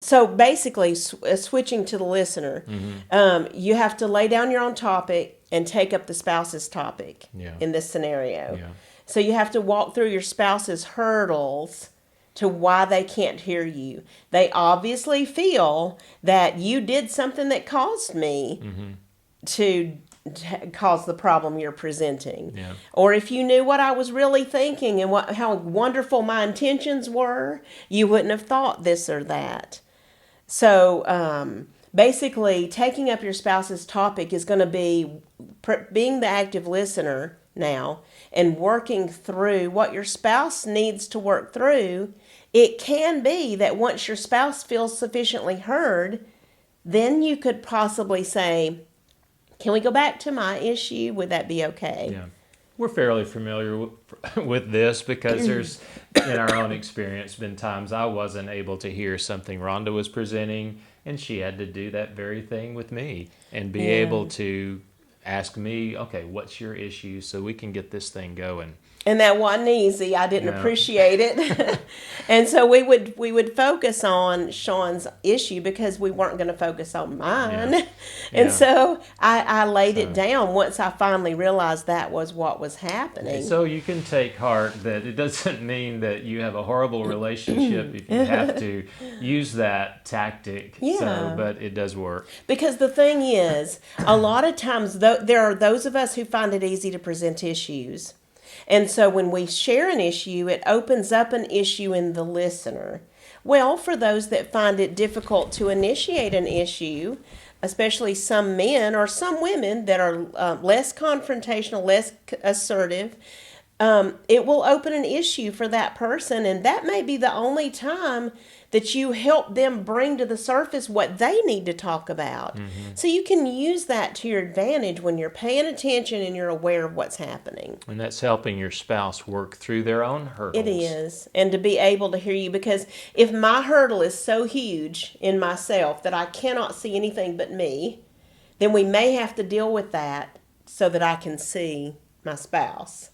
So basically, switching to the listener, you have to lay down your own topic and take up the spouse's topic in this scenario. Yeah. So you have to walk through your spouse's hurdles to why they can't hear you. They obviously feel that you did something that caused me to cause the problem you're presenting. Yeah. Or if you knew what I was really thinking and how wonderful my intentions were, you wouldn't have thought this or that. So basically, taking up your spouse's topic is going to be being the active listener now and working through what your spouse needs to work through. It can be that once your spouse feels sufficiently heard, then you could possibly say, can we go back to my issue? Would that be okay? Yeah. We're fairly familiar with this because there's, in our own experience, been times I wasn't able to hear something Rhonda was presenting, and she had to do that very thing with me and be able to ask me, okay, what's your issue so we can get this thing going. And that wasn't easy. I didn't appreciate it. And so we would focus on Shawn's issue because we weren't going to focus on mine. Yeah. And so I laid it down once I finally realized that was what was happening. So you can take heart that it doesn't mean that you have a horrible relationship if you have to use that tactic. Yeah. So, but it does work. Because the thing is, a lot of times there are those of us who find it easy to present issues. And so when we share an issue, it opens up an issue in the listener. Well, for those that find it difficult to initiate an issue, especially some men or some women that are less confrontational, less assertive, it will open an issue for that person. And that may be the only time that you help them bring to the surface what they need to talk about. So you can use that to your advantage when you're paying attention and you're aware of what's happening. And that's helping your spouse work through their own hurdles. It is. And to be able to hear you, because if my hurdle is so huge in myself that I cannot see anything but me, then we may have to deal with that so that I can see my spouse.